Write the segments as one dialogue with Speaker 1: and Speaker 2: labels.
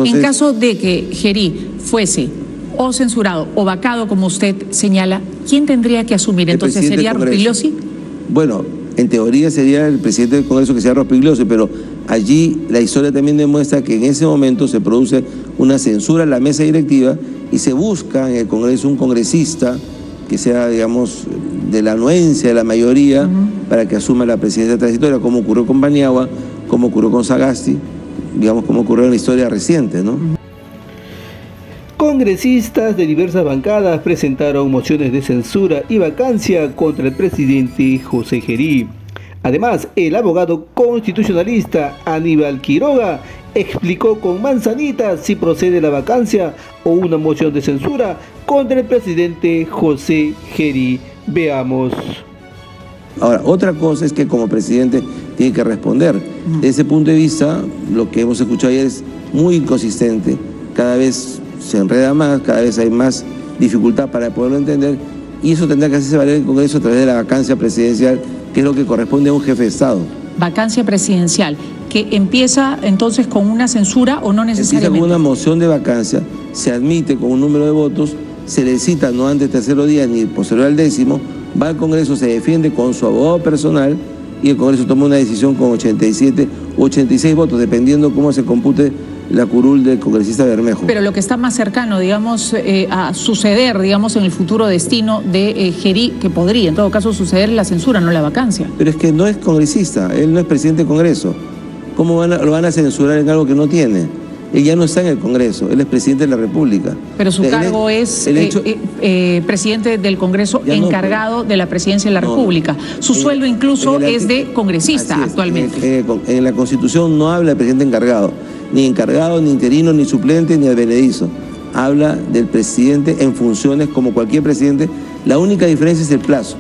Speaker 1: Entonces,
Speaker 2: en caso de que Gerí fuese o censurado o vacado, como usted señala, ¿quién tendría que asumir? Entonces, ¿sería Rospigliosi?
Speaker 1: Bueno, en teoría sería el presidente del Congreso, que sea Rospigliosi, pero allí la historia también demuestra que en ese momento se produce una censura a la mesa directiva y se busca en el Congreso un congresista que sea, digamos, de la anuencia de la mayoría para que asuma la presidencia transitoria, como ocurrió con Paniagua, como ocurrió con Sagasti, digamos, como ocurrió en la historia reciente, ¿no?
Speaker 3: Congresistas de diversas bancadas presentaron mociones de censura y vacancia contra el presidente José Gerí. Además, el abogado constitucionalista Aníbal Quiroga explicó con manzanitas si procede la vacancia o una moción de censura contra el presidente José Gerí. Veamos.
Speaker 1: Ahora, otra cosa es que como presidente tiene que responder. Desde ese punto de vista, lo que hemos escuchado ayer es muy inconsistente. Cada vez se enreda más, cada vez hay más dificultad para poderlo entender, y eso tendrá que hacerse valer en el Congreso a través de la vacancia presidencial, que es lo que corresponde a un jefe de Estado.
Speaker 2: Vacancia presidencial, que empieza entonces con una censura o no necesariamente.
Speaker 1: Empieza con una moción de vacancia, se admite con un número de votos, se le cita no antes del tercer día ni posterior al 10º, va al Congreso, se defiende con su abogado personal y el Congreso toma una decisión con 87 u 86 votos, dependiendo cómo se compute la curul del congresista Bermejo.
Speaker 2: Pero lo que está más cercano, digamos, a suceder, digamos, en el futuro destino de Gerí, que podría en todo caso suceder, la censura, no la vacancia.
Speaker 1: Pero es que no es congresista, él no es presidente del Congreso. ¿Cómo lo van a censurar en algo que no tiene? Él ya no está en el Congreso, él es presidente de la República.
Speaker 2: Pero su cargo es presidente del Congreso encargado de la presidencia de la República. Su sueldo incluso es de congresista actualmente.
Speaker 1: En la Constitución no habla de presidente encargado, ni interino, ni suplente, ni advenedizo. Habla del presidente en funciones como cualquier presidente. La única diferencia es el plazo.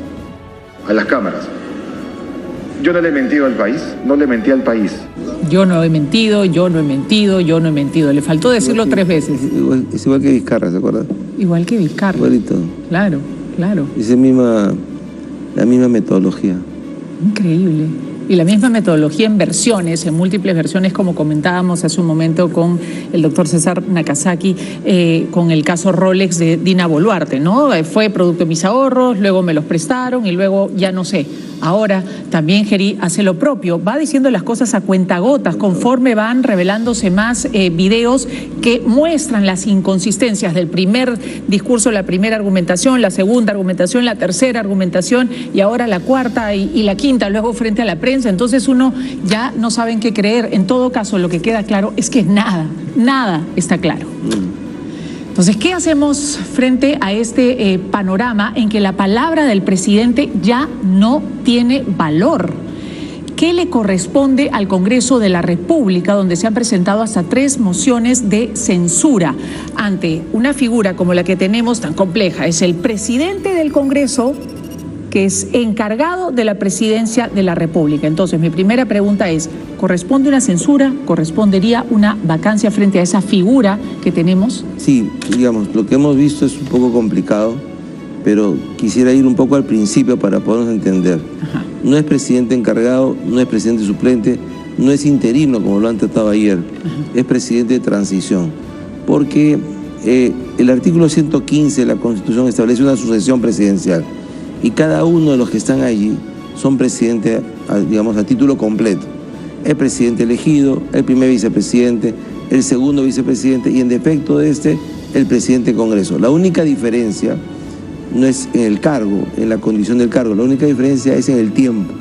Speaker 4: A las cámaras. Yo no le he mentido al país, no le mentí al país.
Speaker 2: Yo no he mentido, yo no he mentido, yo no he mentido. Le faltó decirlo 3 veces.
Speaker 1: Es igual que Vizcarra, ¿se acuerda?
Speaker 2: Igual que Vizcarra.
Speaker 1: Igualito.
Speaker 2: Claro, claro.
Speaker 1: Es la misma metodología.
Speaker 2: Increíble. Y la misma metodología en versiones, en múltiples versiones, como comentábamos hace un momento con el doctor César Nakazaki, con el caso Rolex de Dina Boluarte, ¿no? Fue producto de mis ahorros, luego me los prestaron y luego ya no sé. Ahora también Gerí hace lo propio, va diciendo las cosas a cuentagotas conforme van revelándose más videos que muestran las inconsistencias del primer discurso, la primera argumentación, la segunda argumentación, la tercera argumentación y ahora la cuarta y la quinta, luego frente a la prensa. Entonces uno ya no sabe en qué creer. En todo caso, lo que queda claro es que nada está claro. Entonces, ¿qué hacemos frente a este panorama en que la palabra del presidente ya no tiene valor? ¿Qué le corresponde al Congreso de la República, donde se han presentado hasta 3 mociones de censura ante una figura como la que tenemos tan compleja? Es el presidente del Congreso, que es encargado de la presidencia de la República. Entonces, mi primera pregunta es, ¿corresponde una censura? ¿Correspondería una vacancia frente a esa figura que tenemos?
Speaker 1: Sí, digamos, lo que hemos visto es un poco complicado, pero quisiera ir un poco al principio para podernos entender.
Speaker 2: Ajá.
Speaker 1: No es presidente encargado, no es presidente suplente, no es interino, como lo han tratado ayer. Ajá. Es presidente de transición, porque el artículo 115 de la Constitución establece una sucesión presidencial. Y cada uno de los que están allí son presidentes, digamos, a título completo. El presidente elegido, el primer vicepresidente, el segundo vicepresidente y en defecto de el presidente del Congreso. La única diferencia no es en el cargo, en la condición del cargo, la única diferencia es en el tiempo.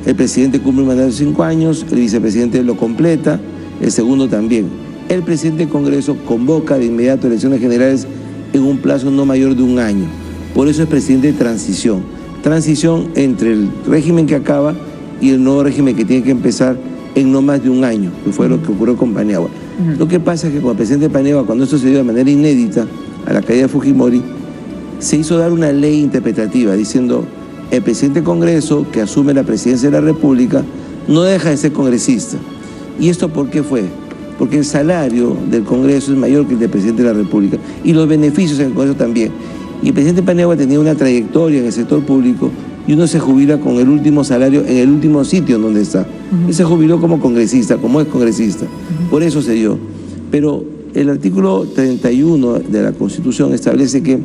Speaker 1: El presidente cumple un mandato de 5 años, el vicepresidente lo completa, el segundo también. El presidente del Congreso convoca de inmediato elecciones generales en un plazo no mayor de 1 año. Por eso es presidente de transición. Transición entre el régimen que acaba y el nuevo régimen que tiene que empezar en no más de 1 año, que fue lo que ocurrió con Paniagua. Lo que pasa es que con el presidente Paniagua, cuando esto se dio de manera inédita a la caída de Fujimori, se hizo dar una ley interpretativa diciendo el presidente del Congreso que asume la presidencia de la República no deja de ser congresista. ¿Y esto por qué fue? Porque el salario del Congreso es mayor que el del presidente de la República y los beneficios en el Congreso también. Y el presidente Paniagua tenía una trayectoria en el sector público y uno se jubila con el último salario en el último sitio en donde está. Él se jubiló como congresista, como es congresista. Por eso se dio. Pero el artículo 31 de la Constitución establece que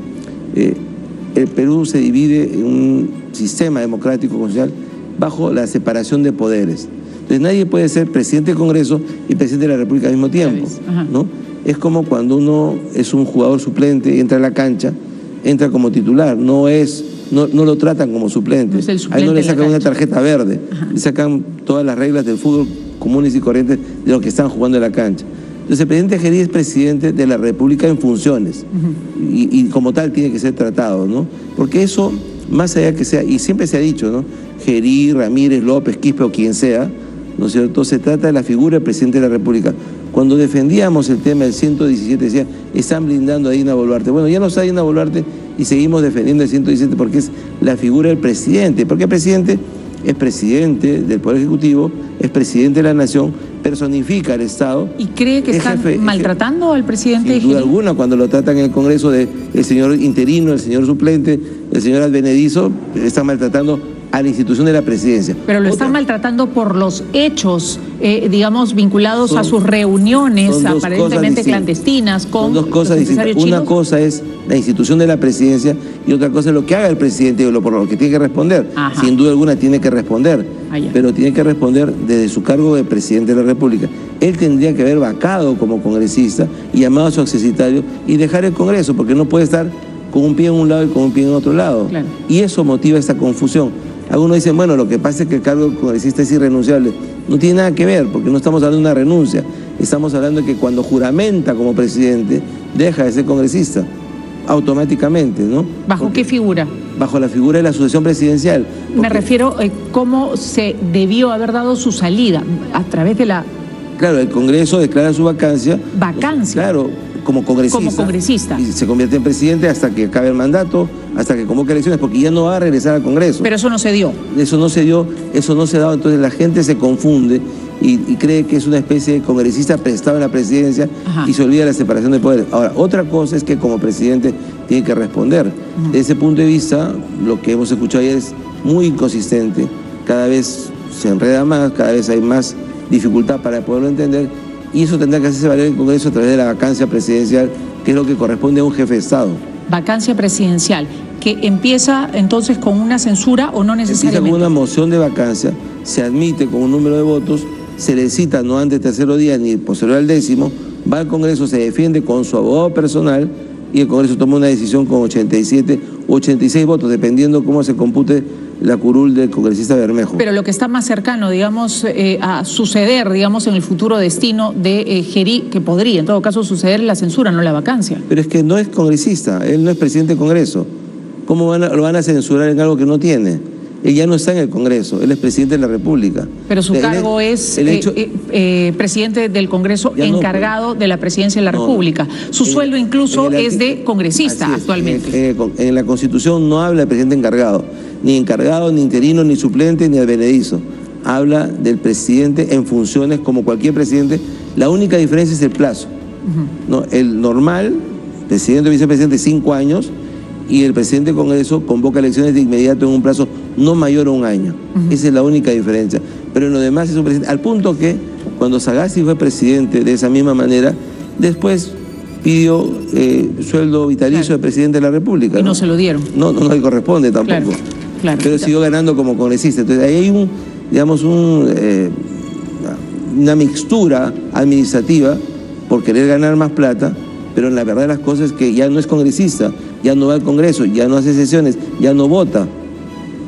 Speaker 1: el Perú se divide en un sistema democrático constitucional bajo la separación de poderes. Entonces nadie puede ser presidente del Congreso y presidente de la República al mismo tiempo, ¿no? Es como cuando uno es un jugador suplente y entra a la cancha, entra como titular, no lo tratan como suplente.
Speaker 2: No es el suplente.
Speaker 1: Ahí no le sacan una tarjeta verde, le sacan todas las reglas del fútbol comunes y corrientes de los que están jugando en la cancha. Entonces el presidente Gerí es presidente de la República en funciones y como tal tiene que ser tratado, ¿no? Porque eso, más allá que sea, y siempre se ha dicho, ¿no? Gerí, Ramírez, López, Quispe o quien sea, ¿no es cierto? Se trata de la figura del presidente de la República. Cuando defendíamos el tema del 117, decía, están blindando a Dina Boluarte. Bueno, ya no está Dina Boluarte y seguimos defendiendo el 117 porque es la figura del presidente. Porque el presidente es presidente del Poder Ejecutivo, es presidente de la Nación, personifica al Estado.
Speaker 2: ¿Y cree que están maltratando al presidente?
Speaker 1: Sin duda alguna, cuando lo tratan en el Congreso del señor interino, el señor suplente, el señor advenedizo, están maltratando a la institución de la presidencia.
Speaker 2: Pero lo están maltratando por los hechos, digamos, vinculados a sus reuniones aparentemente clandestinas con...
Speaker 1: Son dos cosas distintas. Una cosa es la institución de la presidencia y otra cosa es lo que haga el presidente y por lo que tiene que responder. Ajá. Sin duda alguna tiene que responder, pero tiene que responder desde su cargo de presidente de la República. Él tendría que haber vacado como congresista y llamado a su accesitario y dejar el Congreso, porque no puede estar con un pie en un lado y con un pie en otro lado. Claro. Y eso motiva esta confusión. Algunos dicen, bueno, lo que pasa es que el cargo de congresista es irrenunciable. No tiene nada que ver, porque no estamos hablando de una renuncia. Estamos hablando de que cuando juramenta como presidente, deja de ser congresista, automáticamente, ¿no?
Speaker 2: ¿Bajo qué figura?
Speaker 1: Bajo la figura de la sucesión presidencial.
Speaker 2: Me refiero a cómo se debió haber dado su salida, a través de la...
Speaker 1: Claro, el Congreso declara su vacancia.
Speaker 2: ¿Vacancia?
Speaker 1: Claro, como congresista.
Speaker 2: Como congresista.
Speaker 1: Y se convierte en presidente hasta que acabe el mandato, hasta que convoque elecciones, porque ya no va a regresar al Congreso.
Speaker 2: Pero eso no se dio.
Speaker 1: Eso no se dio, eso no se ha dado, entonces la gente se confunde y cree que es una especie de congresista prestado en la presidencia. Ajá. Y se olvida la separación de poderes. Ahora, otra cosa es que como presidente tiene que responder. Desde ese punto de vista, lo que hemos escuchado ayer es muy inconsistente, cada vez se enreda más, cada vez hay más dificultad para poderlo entender, y eso tendrá que hacerse valer el Congreso a través de la vacancia presidencial, que es lo que corresponde a un jefe de Estado.
Speaker 2: Vacancia presidencial, que empieza entonces con una censura o no necesariamente.
Speaker 1: Empieza con una moción de vacancia, se admite con un número de votos, se le cita no antes del tercero día ni posterior al 10º, va al Congreso, se defiende con su abogado personal y el Congreso toma una decisión con 87 u 86 votos, dependiendo cómo se compute la curul del congresista Bermejo.
Speaker 2: Pero lo que está más cercano, digamos, a suceder, digamos, en el futuro destino de Gerí, que podría, en todo caso, suceder la censura, no la vacancia.
Speaker 1: Pero es que no es congresista, él no es presidente del Congreso. ¿Cómo lo van a censurar en algo que no tiene? Él ya no está en el Congreso, él es presidente de la República.
Speaker 2: Pero su cargo es presidente del Congreso encargado de la presidencia de la República. Su sueldo incluso es de congresista actualmente.
Speaker 1: En la Constitución no habla de presidente encargado, ni interino, ni suplente, ni advenedizo. Habla del presidente en funciones como cualquier presidente. La única diferencia es el plazo. ¿No? El normal, presidente o vicepresidente, 5 años, y el presidente del Congreso convoca elecciones de inmediato en un plazo no mayor a un año. Esa es la única diferencia. Pero en lo demás es un presidente, al punto que cuando Sagasti fue presidente de esa misma manera, después pidió sueldo vitalicio de presidente de la República.
Speaker 2: Y no se lo dieron.
Speaker 1: No le corresponde tampoco. Claro. Pero siguió ganando como congresista. Entonces ahí hay una mixtura administrativa por querer ganar más plata, pero en la verdad las cosas es que ya no es congresista, ya no va al Congreso, ya no hace sesiones, ya no vota.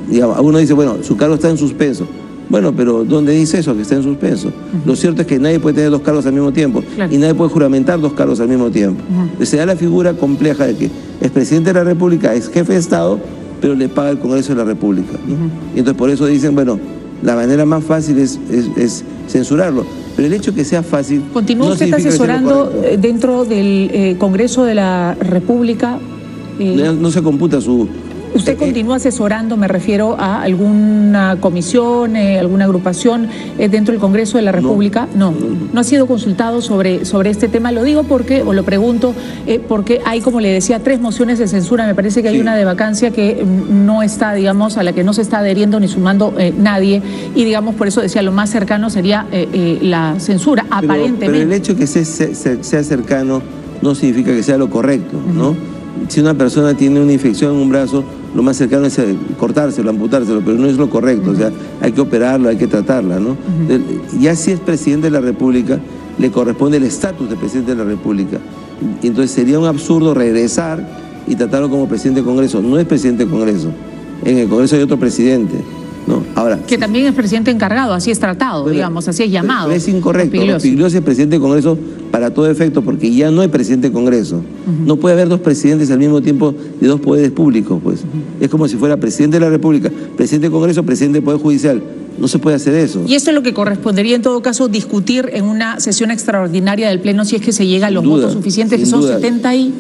Speaker 1: Digamos, uno dice, bueno, su cargo está en suspenso. Bueno, pero ¿dónde dice eso, que está en suspenso? Lo cierto es que nadie puede tener 2 cargos al mismo tiempo y nadie puede juramentar 2 cargos al mismo tiempo. Se da la figura compleja de que es presidente de la República, es jefe de Estado, pero le paga el Congreso de la República, ¿no? Y entonces por eso dicen, bueno, la manera más fácil es censurarlo. Pero el hecho de que sea fácil...
Speaker 2: ¿Continúa usted asesorando dentro del Congreso de la República?
Speaker 1: No se computa
Speaker 2: ¿Usted continúa asesorando, me refiero a alguna comisión, alguna agrupación dentro del Congreso de la República? No ha sido consultado sobre este tema. Lo digo porque, o lo pregunto, porque hay, como le decía, 3 mociones de censura. Me parece que hay una de vacancia que no está, digamos, a la que no se está adheriendo ni sumando nadie. Y, digamos, por eso decía, lo más cercano sería la censura, aparentemente.
Speaker 1: Pero el hecho de que sea cercano no significa que sea lo correcto, ¿no? Si una persona tiene una infección en un brazo, lo más cercano es cortárselo, amputárselo, pero no es lo correcto. O sea, hay que operarlo, hay que tratarla, ¿no? Ya si es presidente de la República, le corresponde el estatus de presidente de la República. Y entonces sería un absurdo regresar y tratarlo como presidente del Congreso. No es presidente del Congreso. En el Congreso hay otro presidente, ¿no? Ahora,
Speaker 2: que también es presidente encargado, así es tratado, digamos, así es llamado.
Speaker 1: Pero es incorrecto. Rospigliosi es presidente del Congreso para todo efecto, porque ya no hay presidente del Congreso. No puede haber 2 presidentes al mismo tiempo de 2 poderes públicos, pues. Es como si fuera presidente de la República, presidente del Congreso, presidente del Poder Judicial. No se puede hacer eso.
Speaker 2: Y esto es lo que correspondería, en todo caso, discutir en una sesión extraordinaria del Pleno, si es que se llega a los votos suficientes, que son 70 y...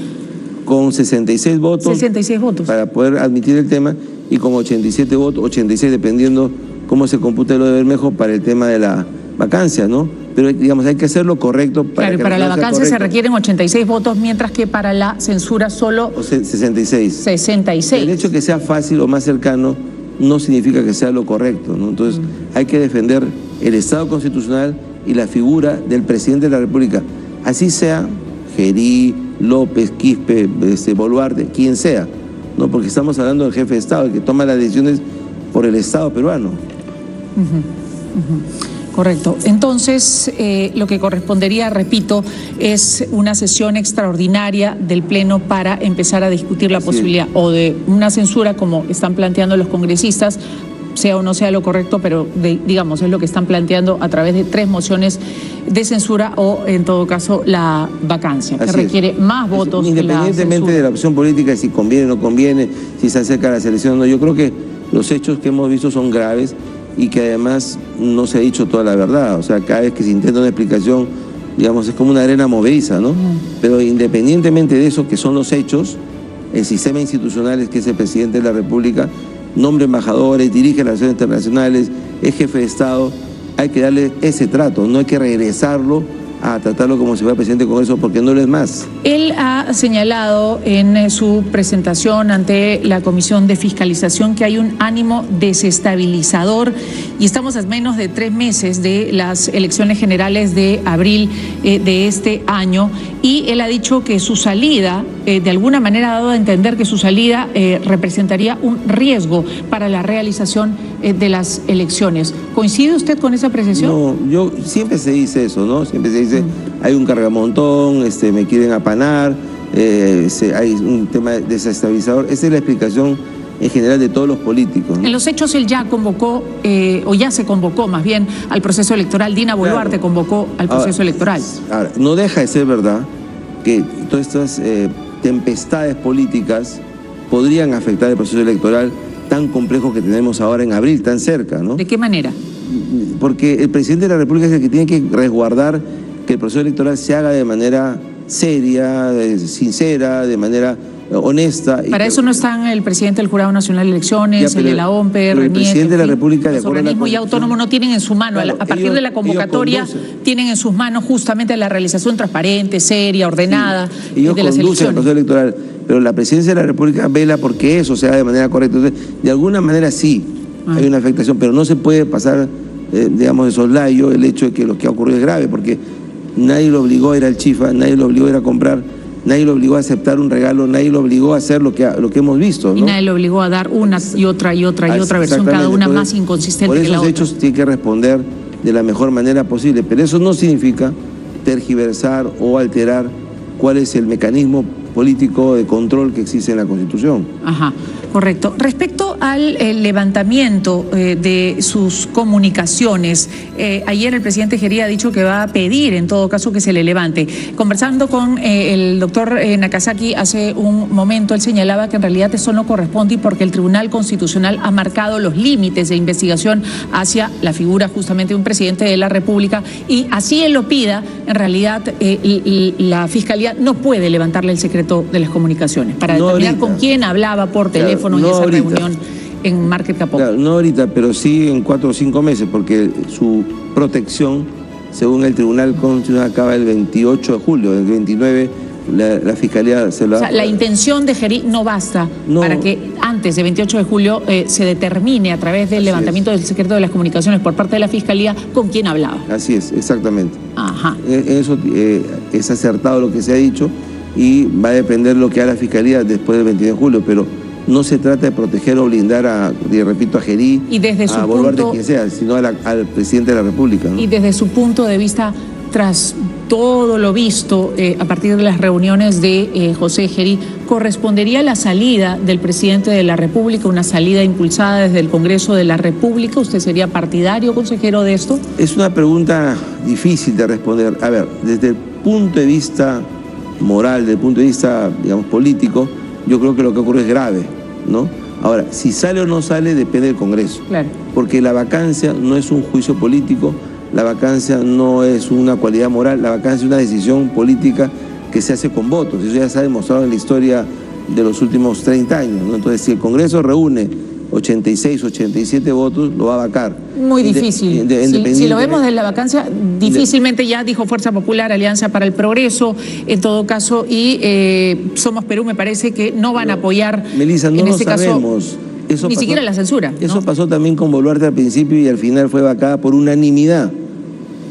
Speaker 1: Con 66 votos.
Speaker 2: 66 votos.
Speaker 1: Para poder admitir el tema, y con 87 votos, 86 dependiendo cómo se compute lo de Bermejo para el tema de la vacancia, ¿no? Pero, digamos, hay que hacerlo correcto para
Speaker 2: claro,
Speaker 1: que
Speaker 2: para la vacancia se requieren 86 votos, mientras que para la censura solo...
Speaker 1: 66.
Speaker 2: 66.
Speaker 1: El hecho de que sea fácil o más cercano no significa que sea lo correcto, ¿no? Entonces, hay que defender el Estado constitucional y la figura del presidente de la República. Así sea Gerí, López, Quispe, Boluarte, quien sea, ¿no? Porque estamos hablando del jefe de Estado, el que toma las decisiones por el Estado peruano.
Speaker 2: Correcto. Entonces, lo que correspondería, repito, es una sesión extraordinaria del Pleno para empezar a discutir la posibilidad o de una censura, como están planteando los congresistas, sea o no sea lo correcto, pero digamos, es lo que están planteando a través de 3 mociones de censura o, en todo caso, la vacancia, que requiere más votos.
Speaker 1: Independientemente de la opción política, si conviene o no conviene, si se acerca la selección o no, yo creo que los hechos que hemos visto son graves y que además no se ha dicho toda la verdad. O sea, cada vez que se intenta una explicación, digamos, es como una arena movediza, ¿no? Pero independientemente de eso, que son los hechos, el sistema institucional es que es el presidente de la República, nombra embajadores, dirige relaciones internacionales, es jefe de Estado. Hay que darle ese trato, no hay que regresarlo a tratarlo como si fuera presidente del Congreso, porque no lo es más.
Speaker 2: Él ha señalado en su presentación ante la Comisión de Fiscalización que hay un ánimo desestabilizador y estamos a menos de 3 meses de las elecciones generales de abril de este año, y él ha dicho que su salida, de alguna manera ha dado a entender que su salida representaría un riesgo para la realización de las elecciones. ¿Coincide usted con esa apreciación?
Speaker 1: No, siempre se dice eso, ¿no? Siempre se dice, hay un cargamontón, me quieren apanar, hay un tema desestabilizador. Esa es la explicación en general de todos los políticos, ¿no?
Speaker 2: En los hechos él ya convocó, o ya se convocó más bien, al proceso electoral. Dina Boluarte convocó al proceso electoral.
Speaker 1: Ahora, no deja de ser verdad que todas estas tempestades políticas podrían afectar el proceso electoral tan complejo que tenemos ahora en abril, tan cerca, ¿no?
Speaker 2: ¿De qué manera?
Speaker 1: Porque el presidente de la República es el que tiene que resguardar que el proceso electoral se haga de manera seria, sincera, de manera honesta.
Speaker 2: Para eso no están el presidente del Jurado Nacional de Elecciones, el de la OMPE,
Speaker 1: el presidente de la República, de
Speaker 2: acuerdo a la Constitución, y autónomo no tienen en su mano, claro, a partir de la convocatoria, tienen en sus manos justamente la realización transparente, seria, ordenada de las elecciones.
Speaker 1: El proceso electoral, pero la presidencia de la República vela porque eso se haga de manera correcta. Entonces, de alguna manera sí hay una afectación, pero no se puede pasar, digamos, de soslayo el hecho de que lo que ha ocurrido es grave, porque nadie lo obligó a ir al Chifa, nadie lo obligó a ir a comprar, nadie lo obligó a aceptar un regalo, nadie lo obligó a hacer lo que hemos visto, ¿no?
Speaker 2: Y nadie lo obligó a dar una y otra versión, cada una más inconsistente que la otra.
Speaker 1: Por esos hechos tiene que responder de la mejor manera posible, pero eso no significa tergiversar o alterar cuál es el mecanismo político de control que existe en la Constitución.
Speaker 2: Ajá, correcto. Respecto al levantamiento de sus comunicaciones, ayer el presidente Gerí ha dicho que va a pedir en todo caso que se le levante. Conversando con el doctor Nakasaki hace un momento, él señalaba que en realidad eso no corresponde y porque el Tribunal Constitucional ha marcado los límites de investigación hacia la figura justamente de un presidente de la República, y así él lo pida, en realidad la Fiscalía no puede levantarle el secreto secreto de las comunicaciones, para
Speaker 1: No
Speaker 2: determinar
Speaker 1: ahorita.
Speaker 2: con quién hablaba por teléfono
Speaker 1: Claro,
Speaker 2: en
Speaker 1: no
Speaker 2: esa
Speaker 1: ahorita.
Speaker 2: reunión en Market Capó.
Speaker 1: Claro, no ahorita, pero sí en 4 o 5 meses, porque su protección, según el Tribunal Constitucional, acaba el 28 de julio. El 29 la Fiscalía se lo
Speaker 2: O sea, la intención de Gerí no basta
Speaker 1: No.
Speaker 2: para que antes del 28 de julio se determine a través del
Speaker 1: Así
Speaker 2: levantamiento del secreto de las comunicaciones por parte de la Fiscalía con quién hablaba.
Speaker 1: Así es, exactamente.
Speaker 2: Ajá.
Speaker 1: Eso es acertado lo que se ha dicho y va a depender lo que haga la Fiscalía después del 29 de julio, pero no se trata de proteger o blindar repito, a Gerí,
Speaker 2: Y desde su
Speaker 1: a Boluarte,
Speaker 2: punto-
Speaker 1: quien sea, sino al presidente de la República, ¿no?
Speaker 2: Y desde su punto de vista, tras todo lo visto a partir de las reuniones de José Gerí, ¿correspondería la salida del presidente de la República, una salida impulsada desde el Congreso de la República? ¿Usted sería partidario, consejero, de esto?
Speaker 1: Es una pregunta difícil de responder. A ver, desde el punto de vista moral, desde el punto de vista, digamos, político, yo creo que lo que ocurre es grave, ¿no? Ahora, si sale o no sale depende del Congreso.
Speaker 2: Claro.
Speaker 1: Porque la vacancia no es un juicio político, la vacancia no es una cualidad moral, la vacancia es una decisión política que se hace con votos. Eso ya se ha demostrado en la historia de los últimos 30 años, ¿no? Entonces, si el Congreso reúne 86, 87 votos, lo va a vacar.
Speaker 2: Muy difícil. Si lo vemos de la vacancia, difícilmente ya dijo Fuerza Popular, Alianza para el Progreso, en todo caso, y Somos Perú, me parece que no van a apoyar,
Speaker 1: Melissa, no
Speaker 2: en
Speaker 1: lo
Speaker 2: este caso,
Speaker 1: sabemos. Eso
Speaker 2: ni
Speaker 1: pasó-
Speaker 2: siquiera la censura.
Speaker 1: Eso
Speaker 2: ¿no?
Speaker 1: pasó también con Boluarte al principio y al final fue vacada por unanimidad.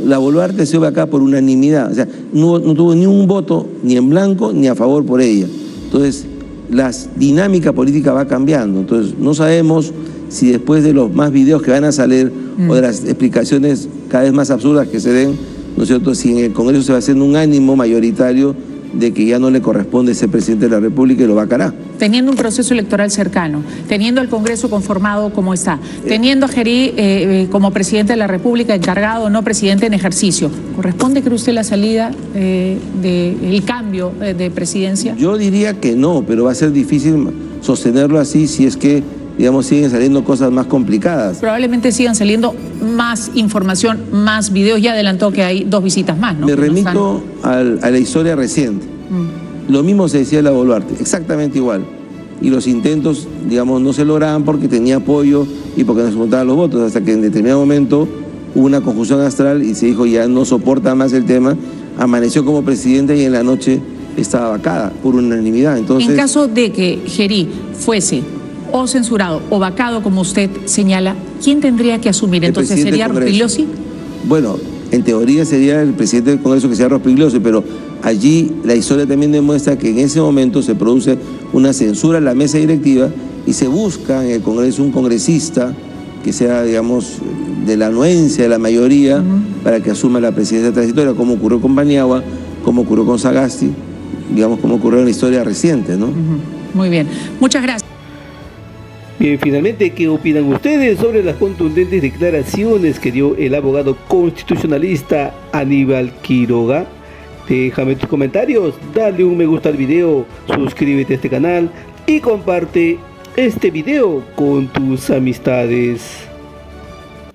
Speaker 1: La Boluarte se fue vacada por unanimidad. O sea, no tuvo ni un voto ni en blanco ni a favor por ella. Entonces, la dinámica política va cambiando. Entonces, no sabemos si después de los más videos que van a salir o de las explicaciones cada vez más absurdas que se den, ¿no es cierto?, si en el Congreso se va haciendo un ánimo mayoritario de que ya no le corresponde ser presidente de la República y lo vacará.
Speaker 2: Teniendo un proceso electoral cercano, teniendo el Congreso conformado como está, teniendo a Gerí como presidente de la República, encargado, no presidente en ejercicio, ¿corresponde, cree usted, la salida el cambio de presidencia?
Speaker 1: Yo diría que no, pero va a ser difícil sostenerlo así si es que, digamos, siguen saliendo cosas más complicadas.
Speaker 2: Probablemente sigan saliendo más información, más videos. Ya adelantó que hay 2 visitas más, ¿no?
Speaker 1: Me
Speaker 2: Que no
Speaker 1: remito a la historia reciente. Lo mismo se decía de la Boluarte, exactamente igual. Y los intentos, digamos, no se lograban porque tenía apoyo y porque no se juntaban los votos, hasta que en determinado momento hubo una conjunción astral y se dijo ya no soporta más el tema, amaneció como presidente y en la noche estaba vacada por unanimidad. Entonces,
Speaker 2: En caso de que Gerí fuese o censurado o vacado, como usted señala, ¿quién tendría que asumir?
Speaker 1: el
Speaker 2: Entonces,
Speaker 1: presidente
Speaker 2: ¿sería
Speaker 1: del Congreso.
Speaker 2: Rospigliosi?
Speaker 1: Bueno, en teoría sería el presidente del Congreso que sea Rospigliosi, pero allí la historia también demuestra que en ese momento se produce una censura en la mesa directiva y se busca en el Congreso un congresista que sea, digamos, de la anuencia de la mayoría para que asuma la presidencia transitoria, como ocurrió con Paniagua, como ocurrió con Sagasti, digamos, como ocurrió en la historia reciente, ¿no?
Speaker 2: Muy bien. Muchas gracias.
Speaker 3: Bien, finalmente, ¿qué opinan ustedes sobre las contundentes declaraciones que dio el abogado constitucionalista Aníbal Quiroga? Déjame tus comentarios, dale un me gusta al video, suscríbete a este canal y comparte este video con tus amistades.